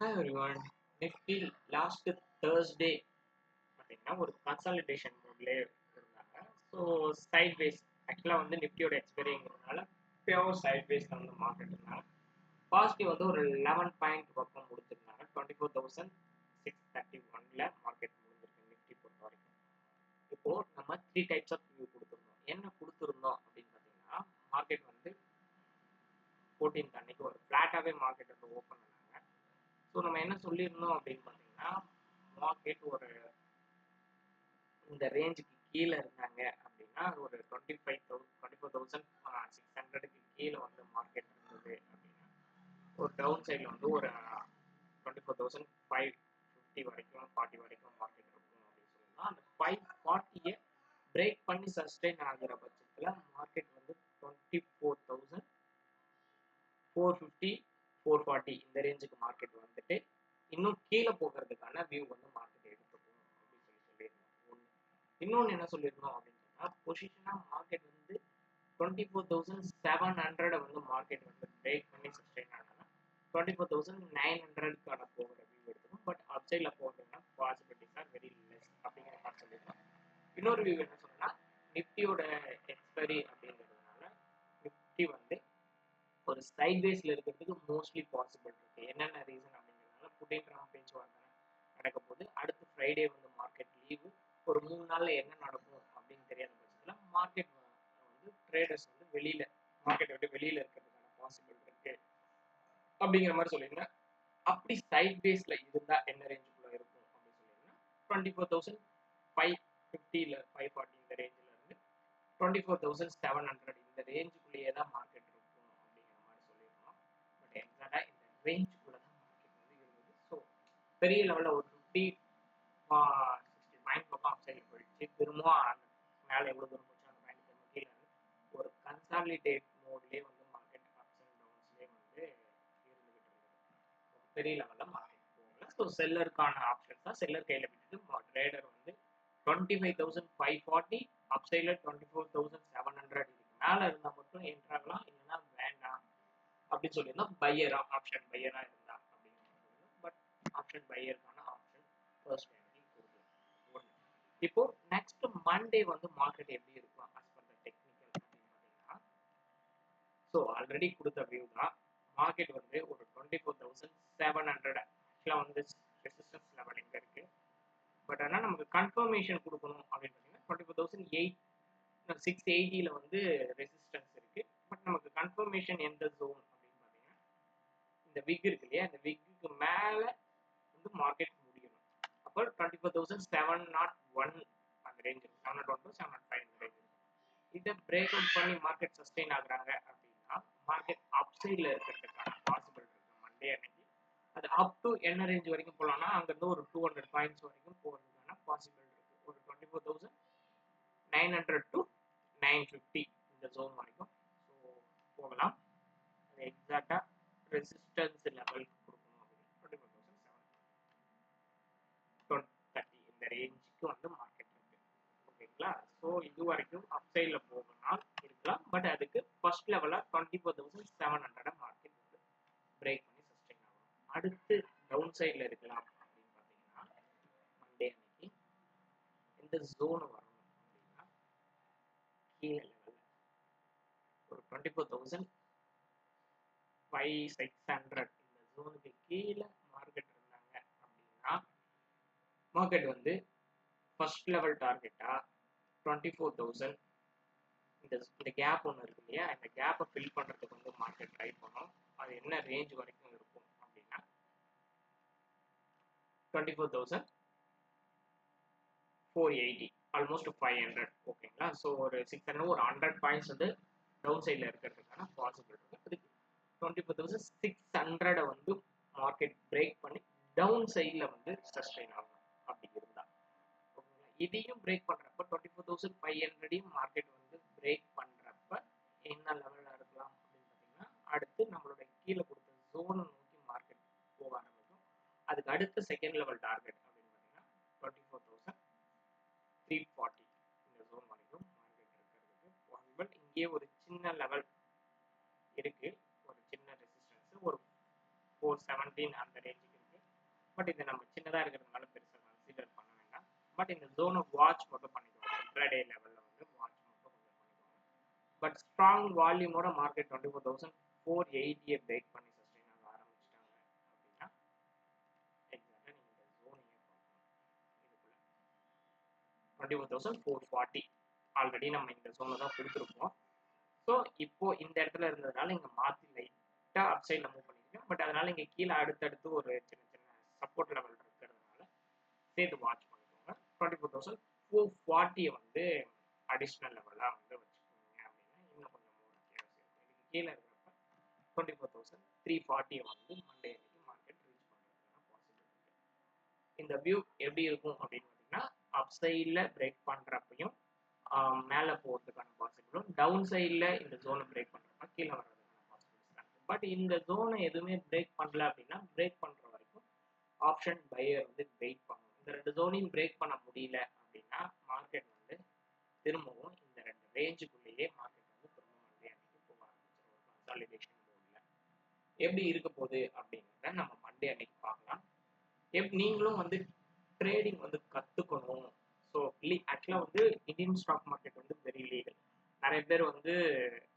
Hi everyone. Nifty last Thursday பார்த்தீங்கன்னா ஒரு consolidation மோட்லேயே இருந்தாங்க. ஸோ சைட்வேஸ் ஆக்சுவலாக வந்து நிஃப்டியோட எக்ஸ்பைரிங்கிறதுனால பியோர் சைட்வேஸில் வந்து மார்க்கெட் இருந்தாங்க. பாசிட்டிவ் வந்து ஒரு 11 பாயிண்ட் பக்கம் முடிச்சிருந்தாங்க. 24,631 மார்க்கெட் முடிஞ்சிருக்கு நிஃப்டி பொறுத்த வரைக்கும். இப்போ நம்ம 3 டைப்ஸ் ஆஃப் வியூ கொடுத்துருந்தோம். என்ன கொடுத்துருந்தோம் அப்படின்னு பார்த்தீங்கன்னா மார்க்கெட் வந்து 14th அன்னைக்கு ஒரு ஃப்ளாட்டாகவே மார்க்கெட் வந்து ஓப்பன் பண்ணாங்க. ஸோ நம்ம என்ன சொல்லியிருந்தோம் அப்படின்னு பார்த்தீங்கன்னா மார்க்கெட் ஒரு இந்த ரேஞ்சுக்கு கீழே இருந்தாங்க அப்படின்னா ஒரு 24,600க்கு கீழே வந்து மார்க்கெட் இருந்தது அப்படின்னா ஒரு டவுன் சைடில் வந்து ஒரு 24,550 வரைக்கும் 40 வரைக்கும் மார்க்கெட் இருக்கும் அப்படின்னு சொல்லலாம். அந்த 540 பிரேக் பண்ணி சஸ்டெயின் ஆகிற பட்சத்தில் மார்க்கெட் வந்து 24,450 440 இந்த ரேஞ்சுக்கு மார்க்கெட் வந்துட்டு இன்னும் கீழே போகிறதுக்கான வியூ வந்து மார்க்கெட் எடுத்துக்கும் அப்படின்னு சொல்லியிருந்தோம். ஒன்று. இன்னொன்று என்ன சொல்லியிருந்தோம் அப்படின்னு சொன்னால் பொசிஷனாக மார்க்கெட் வந்து 24,700 வந்து மார்க்கெட் வந்து பிரேக் பண்ணி சஸ்டெயின் ஆனாலும் 24,900க்கான போகிற வியூ எடுத்துக்கும். பட் அப்சைடில் போகிறதுனா பாசிபிலிட்டிஸ் ஆர் வெரி லெஸ் அப்படிங்கிற மாதிரி சொல்லியிருந்தோம். இன்னொரு வியூ என்ன சொன்னா நிஃப்டியோட எக்ஸ்பைரி அப்படிங்கிறதுனால நிஃப்டி வந்து ஒரு சைட்வேஸ்ல இருக்கிறதுக்கு மோஸ்ட்லி பாசிபிள் இருக்கு. என்னென்ன ரீசன் அப்படிங்கிறதுனால புட்டின் பேச்சுவார்த்தை நடக்க போது அடுத்து ஃப்ரைடே வந்து மார்க்கெட் லீவு. ஒரு 3 நாள்ல என்ன நடக்கும் அப்படின்னு தெரியாத பட்சத்தில் மார்க்கெட் வந்து ட்ரேடர்ஸ் வந்து மார்க்கெட் விட்டு வெளியில இருக்கிறதுக்கான பாசிபிள் இருக்கு அப்படிங்கிற மாதிரி சொல்லியிருந்தேன். அப்படி சைட் பேஸ்ல இருந்தா என்ன ரேஞ்சுக்குள்ள இருக்கும் அப்படின்னு சொல்லியிருந்தேன். 24,550 540 இந்த ரேஞ்சில் இருந்து 24,700 இந்த ரேஞ்சுக்குள்ளேயே தான் மார்க்கெட் இருக்கும் அப்படிங்கிற மாதிரி சொல்லியிருந்தோம். பட் எக்ஸாக்டா இந்த ரேஞ்சுக்குள்ள தான் மார்க்கெட் வந்து இருந்தது. ஸோ பெரிய லெவலில் ஒரு 50 60 பாயிண்ட் பக்கம் அப்சைடில் போயிடுச்சு. திரும்பவும் அந்த மேலே எவ்வளோ தூரம் போச்சு அந்த பாயிண்ட் திரும்ப கீழே ஒரு கன்சாலிடேட் மோட்லேயே வந்து மார்க்கெட் அப்ஸ் அண்ட் டவுன்ஸ்லேயே வந்து இருந்துகிட்டு இருந்தது. பெரிய லெவலில் மார்க்கெட் போகல. ஸோ செல்லருக்கான ஆப்ஷன்ஸ் தான் செல்லர் கையில் விட்டுட்டு ட்ரேடர் வந்து 25,540 அப்சைடில் 24,700 இதுக்கு மேலே இருந்தால் மட்டும் என்ட்ராகலாம், இல்லைன்னா வேண்டாம் அப்படின்னு சொல்லியிருந்தோம். பையரா ஆப்ஷன் பையரா இருந்தா அப்படின்னு சொல்லியிருந்தோம். பட் ஆப்ஷன் பையருக்கான ஆப்ஷன் ஃபர்ஸ்ட் கொடுக்கல. ஒன்று. இப்போ நெக்ஸ்ட் மண்டே வந்து மார்க்கெட் எப்படி இருக்கும் அஸ் பர் த டெக்னிக்கல் அப்படின்னு பார்த்தீங்கன்னா ஸோ ஆல்ரெடி கொடுத்த வியூ தான். மார்க்கெட் வந்து ஒரு 24,700 ஆக்சுவலாக வந்து ரெசிஸ்டன்ஸ் லெவல் எங்கே இருக்கு. பட் ஆனால் நமக்கு கன்ஃபர்மேஷன் கொடுக்கணும் அப்படின்னு பார்த்தீங்கன்னா 24,680 வந்து ரெசிஸ்டன்ஸ் இருக்கு. பட் நமக்கு கன்ஃபர்மேஷன் எந்த ஜோன் அப்படின்னு பார்த்தீங்கன்னா இந்த விக் இருக்கு இல்லையா, இந்த விக்கு மேலே வந்து மார்க்கெட் முடியணும். அப்போ 24,701 அந்த ரேஞ்ச் இருக்கு. 701 to 705 இந்த ரேஞ்ச் இருக்கு. இதை பிரேக் அவுட் பண்ணி மார்க்கெட் சஸ்டெயின் ஆகுறாங்க அப்படின்னா மார்க்கெட் அப்சைடில் இருக்கிறதுக்கான பாசிபிள் இருக்கு மண்டே அன்னைக்கு. அது அப் டு என்ன ரேஞ்ச் வரைக்கும் போகலாம்னா அங்கேருந்து ஒரு 200 பாயிண்ட்ஸ் வரைக்கும் போகிறதுக்கான பாசிபிள் இருக்கு. ஒரு 24,900 to 950 இந்த ஜோன் வரைக்கும் ஸோ போகலாம். அது எக்ஸாக்டா ரெசிஸ்டன்ஸ் லெவலுக்கு கொடுக்கணும் அப்படின்னு 24,730 இந்த ரேஞ்சுக்கு வந்து மார்க்கெட் இருக்கு. ஓகேங்களா? ஸோ இது வரைக்கும் அப்சைட்ல போகலாம் இருக்கலாம். பட் அதுக்கு ஃபர்ஸ்ட் லெவலா 24,700 மார்க்கெட் வந்து பிரேக் பண்ணி சஸ்டெயின் ஆகும். அடுத்து டவுன் சைட்ல இருக்கலாம் அப்படின்னு பார்த்தீங்கன்னா மண்டே அன்னைக்கு இந்த ஜோன் வரணும் அப்படின்னா கீழே லெவலில் ஒரு 24,600 இந்த ஜோனுக்கு கீழே மார்க்கெட் இருந்தாங்க அப்படின்னா மார்க்கெட் வந்து ஃபர்ஸ்ட் லெவல் டார்கெட்டா 24,000 இந்த கேப் ஒன்று இருக்கு இல்லையா, இந்த கேப்பை ஃபில் பண்ணுறதுக்கு வந்து மார்க்கெட் ட்ரை பண்ணும். அது என்ன ரேஞ்ச் வரைக்கும் இருக்கும் அப்படின்னா 24,480 ஆல்மோஸ்ட் 500. ஓகேங்களா? ஸோ ஒரு 600 ஒரு 100 பாயிண்ட்ஸ் வந்து டவுன் சைடில் இருக்கிறதுக்கான பாசிபிள் இருக்கு. அதுக்கு 24,600 வந்து மார்க்கெட் பிரேக் பண்ணி டவுன் சைடில் வந்து சஸ்டெயின் ஆகும் அப்படி இருந்தா. ஓகேங்களா? இதையும் பிரேக் பண்றப்ப 24,500 மார்க்கெட் வந்து பிரேக் பண்றப்ப என்ன லெவல்ல இருக்கலாம் அப்படின்னு பார்த்தீங்கன்னா அடுத்து நம்மளோட கீழே கொடுத்த ஜோனை நோக்கி மார்க்கெட் போக ஆரம்பிக்கும். அதுக்கு அடுத்த செகண்ட் லெவல் டார்கெட் அப்படின்னு பார்த்தீங்கன்னா 24,340 இந்த ஜோன் வரைக்கும் மார்க்கெட் இருக்கிறதுக்கு பாசிபிள். இங்கேயே ஒரு சின்ன லெவல் இருக்கு, ஒரு சின்ன ரெசிஸ்டன்ஸ் ஒரு 417 அந்த ரேஞ்சுக்கு இருக்கு. பட் இது நம்ம சின்னதா இருக்கிறதுனால பெருசா கன்சிடர் பண்ண வேண்டாம். பட் இந்த ஜோனை வாட்ச் மட்டும் பண்ணிக்கோங்க. இன்ட்ராடே லெவல்ல வந்து வாட்ச் மட்டும் கொஞ்சம் பண்ணிக்கோங்க. பட் ஸ்ட்ராங் வால்யூமோட மார்க்கெட் 24,480 பிரேக் பண்ணி சஸ்டெயின் ஆக ஆரம்பிச்சிட்டாங்க அப்படின்னா எக்ஸாக்டா நீங்க இந்த ஜோனையே இதுக்குள்ள 24,440 ஆல்ரெடி நம்ம இந்த ஜோனை தான் கொடுத்துருப்போம். ஸோ இப்போ இந்த இடத்துல இருந்ததுனால இங்க மாத்தி லைட்டா அப் சைட்ல மூவ் பண்ணிருக்கேன். பட் அதனால இங்க கீழே அடுத்தடுத்து ஒரு சின்ன சின்ன சப்போர்ட் லெவல் இருக்கிறதுனால சேர்த்து வாட்ச் பண்ணிக்கோங்க. 24,440 வந்து அடிஷ்னல் லெவலா வந்து வச்சுக்கோங்க அப்படின்னா இன்னும் கொஞ்சம் இதுக்கு கீழே இருக்கிறப்ப 24,340 வந்து மண்டே அன்னைக்கு மார்க்கெட் ரீச் பண்றதுக்கான பாசிபிலிட்டி. இந்த வியூ எப்படி இருக்கும் அப்படின்னு பார்த்தீங்கன்னா அப் சைட்ல பிரேக் பண்றப்பையும் மேல போறதுக்கான பாசிபிளும், டவுன் சைட்ல இந்த ஜோனை பிரேக் பண்றப்ப கீழே வர்றதுக்கான பாசிபிலிட்டிஸ் தான். பட் இந்த ஜோனை எதுவுமே பிரேக் பண்ணல அப்படின்னா பிரேக் பண்ற வரைக்கும் ஆப்ஷன் பையர் வந்து வெயிட் பண்ணணும். இந்த ரெண்டு ஜோனையும் பிரேக் பண்ண முடியல அப்படின்னா மார்க்கெட் வந்து திரும்பவும் இந்த ரெண்டு ரேஞ்சுக்குள்ளேயே மார்க்கெட் வந்து திரும்ப மண்டே அன்னைக்கு போக ஆரம்பிச்சிடும். கன்சாலிடேஷன் மோட்ல எப்படி இருக்க போகுது அப்படிங்கிறத நம்ம மண்டே அன்னைக்கு பார்க்கலாம். நீங்களும் வந்து ட்ரேடிங் வந்து கத்துக்கணும். ஸோ ஆக்சுவலாக வந்து இந்தியன் ஸ்டாக் மார்க்கெட் வந்து வெரி லீகல். நிறைய பேர் வந்து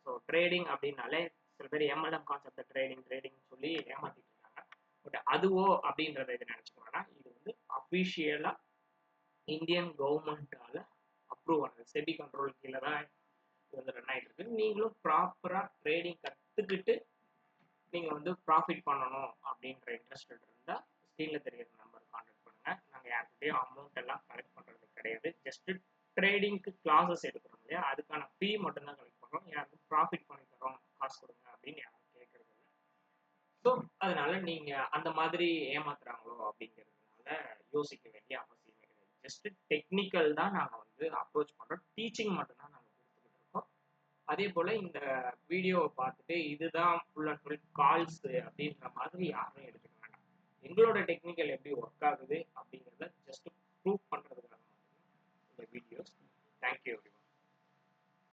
ஸோ ட்ரேடிங் அப்படின்னாலே சில பேர் எம்எல்எம் கான்செப்ட் ட்ரேடிங் சொல்லி ஏமாத்திட்டு இருக்காங்க. பட் அதுவோ அப்படின்றத இது நினைச்சுக்கோங்கன்னா இது வந்து அஃபிஷியலா இந்தியன் கவர்மெண்டால அப்ரூவ் ஆனது, செபி கண்ட்ரோல் கீழே தான் இது வந்து ரன் ஆகிட்டு இருக்கு. நீங்களும் ப்ராப்பரா ட்ரேடிங் கத்துக்கிட்டு நீங்க வந்து ப்ராஃபிட் பண்ணணும் அப்படின்ற இன்ட்ரெஸ்ட் இருந்தா ஸ்க்ரீன்ல தெரியுற நம்பர் கான்டாக்ட் பண்ணுங்க. நாங்க யார்கிட்டயும் அமௌண்ட் எல்லாம் கலெக்ட் பண்றது கிடையாது. ஜஸ்ட் ட்ரேடிங்க்கு கிளாஸஸ் எடுக்கிறோம் இல்லையா, அதுக்கான ஃபீ மட்டும் தான் கலெக்ட் பண்றோம். யாருக்கும் ப்ராஃபிட் பண்ணி தரோம் காசு கொடுங்க அப்படின்னு யாரும் கேட்கறது இல்லை. ஸோ அதனால நீங்க அந்த மாதிரி ஏமாத்துறாங்களோ அப்படிங்கிறதுனால யோசிக்க வேண்டிய அவசியமே கிடையாது. ஜஸ்ட் டெக்னிக்கல் தான் நாங்க வந்து அப்ரோச் பண்றோம். டீச்சிங் மட்டும் தான் நாங்க கொடுத்துக்கிட்டு இருக்கோம். அதே போல இந்த வீடியோவை பார்த்துட்டு இதுதான் ஃபுல் அண்ட் ஃபுல் கால்ஸ் அப்படின்ற மாதிரி யாரும் எடுத்துக்க வேண்டாம். எங்களோட டெக்னிக்கல் எப்படி ஒர்க் ஆகுது அப்படிங்கிற